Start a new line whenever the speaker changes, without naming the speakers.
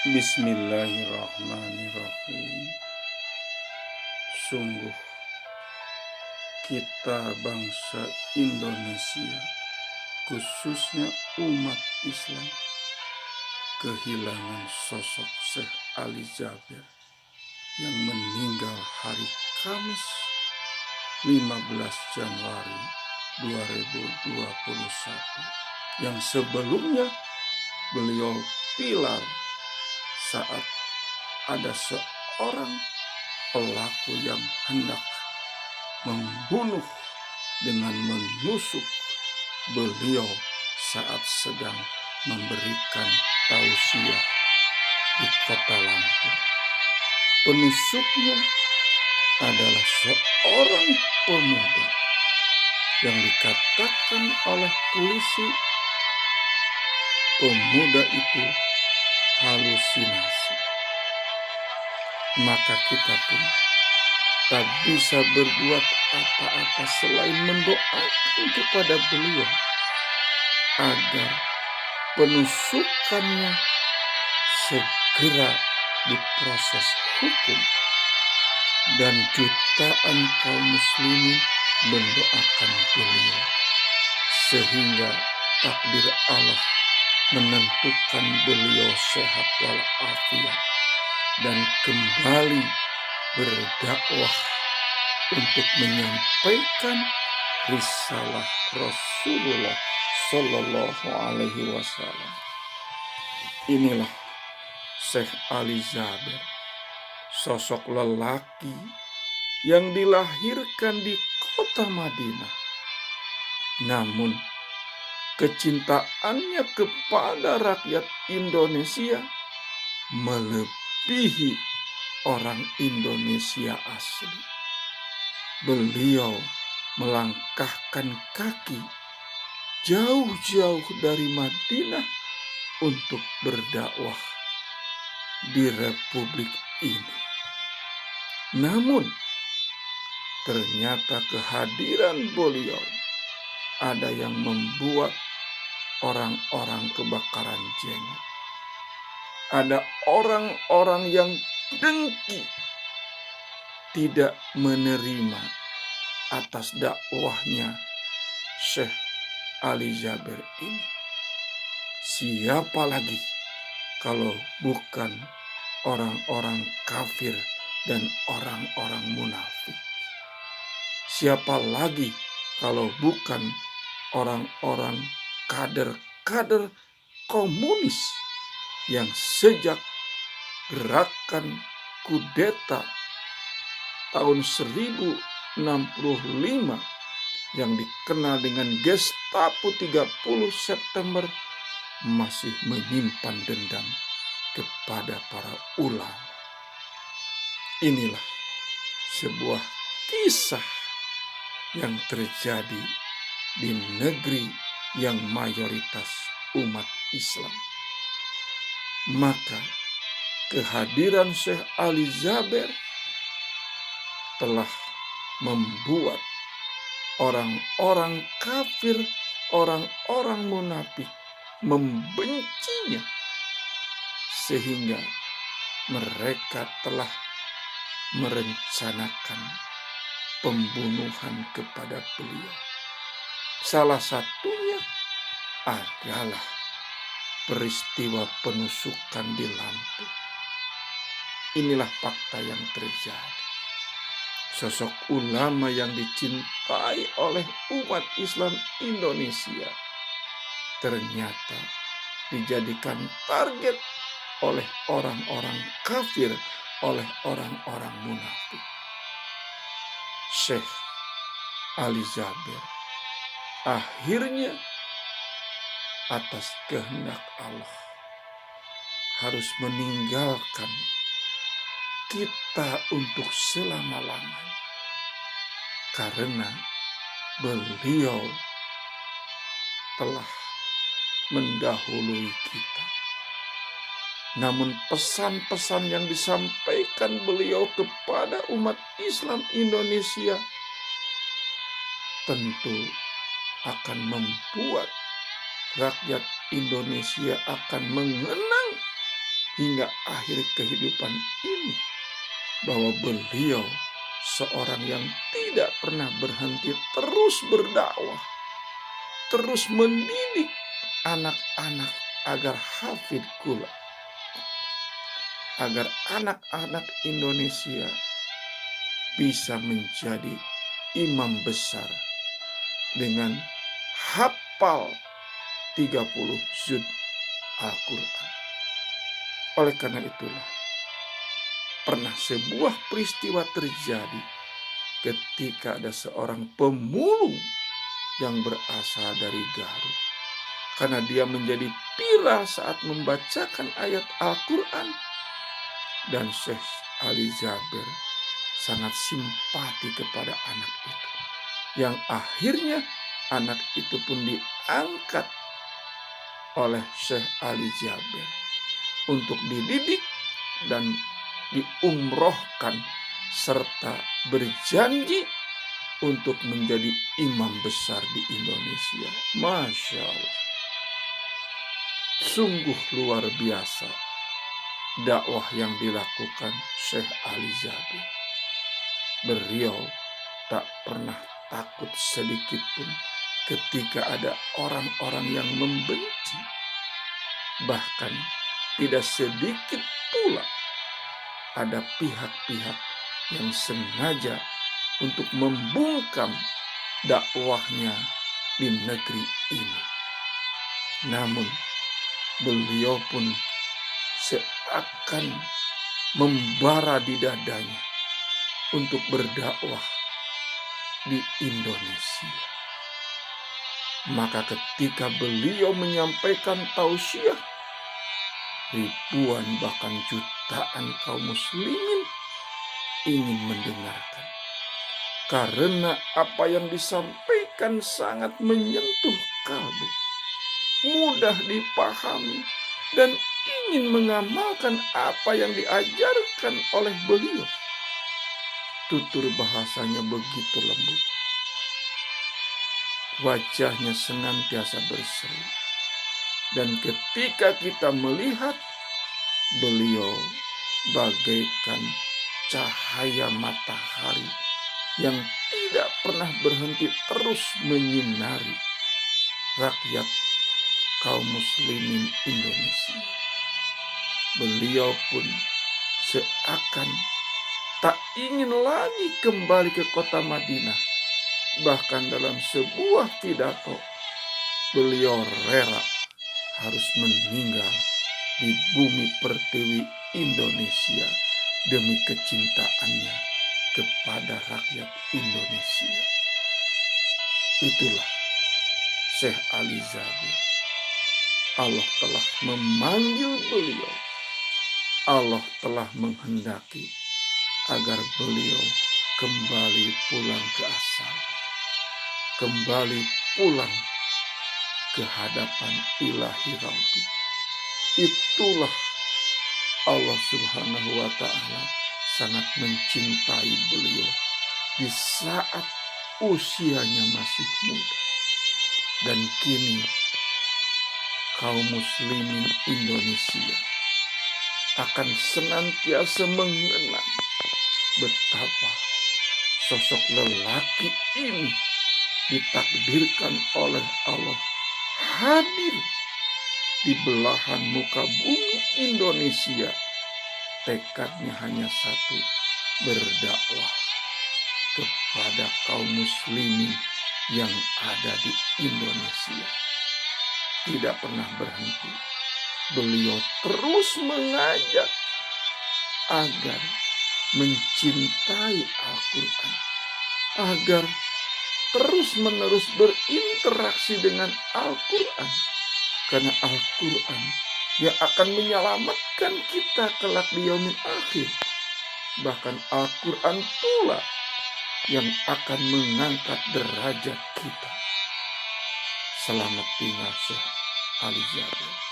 Bismillahirrahmanirrahim. Sungguh kita bangsa Indonesia, khususnya umat Islam, kehilangan sosok Syekh Ali Jaber yang meninggal hari Kamis 15 Januari 2021, yang sebelumnya beliau pilar saat ada seorang pelaku yang hendak membunuh dengan menusuk beliau saat sedang memberikan tausiah di kota Lampung. Penusuknya adalah seorang pemuda yang dikatakan oleh polisi pemuda itu halusinasi. Maka kita pun tak bisa berbuat apa-apa selain mendoakan kepada beliau agar penusukannya segera diproses hukum, dan jutaan kaum muslimin mendoakan beliau sehingga takdir Allah menentukan beliau sehat walafiat dan kembali berdakwah untuk menyampaikan risalah Rasulullah Shallallahu Alaihi Wasallam. Inilah Syekh Ali Jaber, sosok lelaki yang dilahirkan di kota Madinah, namun kecintaannya kepada rakyat Indonesia melebihi orang Indonesia asli. Beliau melangkahkan kaki jauh-jauh dari Madinah untuk berdakwah di republik ini. Namun ternyata kehadiran beliau ada yang membuat orang-orang kebakaran jenggot. Ada orang-orang yang dengki, tidak menerima atas dakwahnya Syekh Ali Jaber ini. Siapa lagi kalau bukan orang-orang kafir dan orang-orang munafik? Siapa lagi kalau bukan orang-orang kader-kader komunis yang sejak gerakan kudeta tahun 1065 yang dikenal dengan Gestapo 30 September masih menyimpan dendam kepada para ulama. Inilah sebuah kisah yang terjadi di negeri yang mayoritas umat Islam. Maka kehadiran Syekh Ali Jaber telah membuat orang-orang kafir, orang-orang munafik membencinya, sehingga mereka telah merencanakan pembunuhan kepada beliau. Salah satunya adalah peristiwa penusukan di Lampung. Inilah fakta yang terjadi. Sosok ulama yang dicintai oleh umat Islam Indonesia ternyata dijadikan target oleh orang-orang kafir, oleh orang-orang munafik. Syekh Ali Jaber akhirnya atas kehendak Allah harus meninggalkan kita untuk selama-lamanya, karena beliau telah mendahului kita. Namun pesan-pesan yang disampaikan beliau kepada umat Islam Indonesia tentu akan membuat rakyat Indonesia akan mengenang hingga akhir kehidupan ini, bahwa beliau seorang yang tidak pernah berhenti terus berdakwah, terus mendidik anak-anak agar hafid Quran, agar anak-anak Indonesia bisa menjadi imam besar dengan hafal 30 juz Al-Quran. Oleh karena itulah, pernah sebuah peristiwa terjadi ketika ada seorang pemulung yang berasal dari Garut. Karena dia menjadi pilar saat membacakan ayat Al-Quran. Dan Syekh Ali Jaber sangat simpati kepada anak itu. Yang akhirnya anak itu pun diangkat oleh Syekh Ali Jaber untuk dididik dan diumrohkan serta berjanji untuk menjadi imam besar di Indonesia. Masya Allah. Sungguh luar biasa dakwah yang dilakukan Syekh Ali Jaber. Beliau tak pernah takut sedikit pun ketika ada orang-orang yang membenci. Bahkan tidak sedikit pula ada pihak-pihak yang sengaja untuk membungkam dakwahnya di negeri ini. Namun beliau pun seakan membara di dadanya untuk berdakwah di Indonesia. Maka ketika beliau menyampaikan tausiah, ribuan bahkan jutaan kaum muslimin ingin mendengarkan. Karena apa yang disampaikan sangat menyentuh kalbu, mudah dipahami, dan ingin mengamalkan apa yang diajarkan oleh beliau. Tutur bahasanya begitu lembut. Wajahnya senantiasa berseri. Dan ketika kita melihat beliau bagaikan cahaya matahari yang tidak pernah berhenti terus menyinari rakyat kaum muslimin Indonesia. Beliau pun seakan tak ingin lagi kembali ke kota Madinah. Bahkan dalam sebuah pidato, beliau rela harus meninggal di bumi pertiwi Indonesia demi kecintaannya kepada rakyat Indonesia. Itulah Syekh Ali Jaber. Allah telah memanggil beliau. Allah telah menghendaki agar beliau kembali pulang ke asal, kembali pulang ke hadapan Ilahi Rabbi. Itulah Allah Subhanahu wa Ta'ala sangat mencintai beliau di saat usianya masih muda. Dan kini kaum muslimin Indonesia akan senantiasa mengenang betapa sosok lelaki ini ditakdirkan oleh Allah hadir di belahan muka bumi Indonesia. Tekadnya hanya satu, berdakwah kepada kaum muslimin yang ada di Indonesia. Tidak pernah berhenti. Beliau terus mengajak agar mencintai Al-Quran, agar terus-menerus berinteraksi dengan Al-Quran. Karena Al-Quran yang akan menyelamatkan kita kelak di yaumil akhir. Bahkan Al-Quran pula yang akan mengangkat derajat kita. Selamat tinggal Syekh Ali Jaber.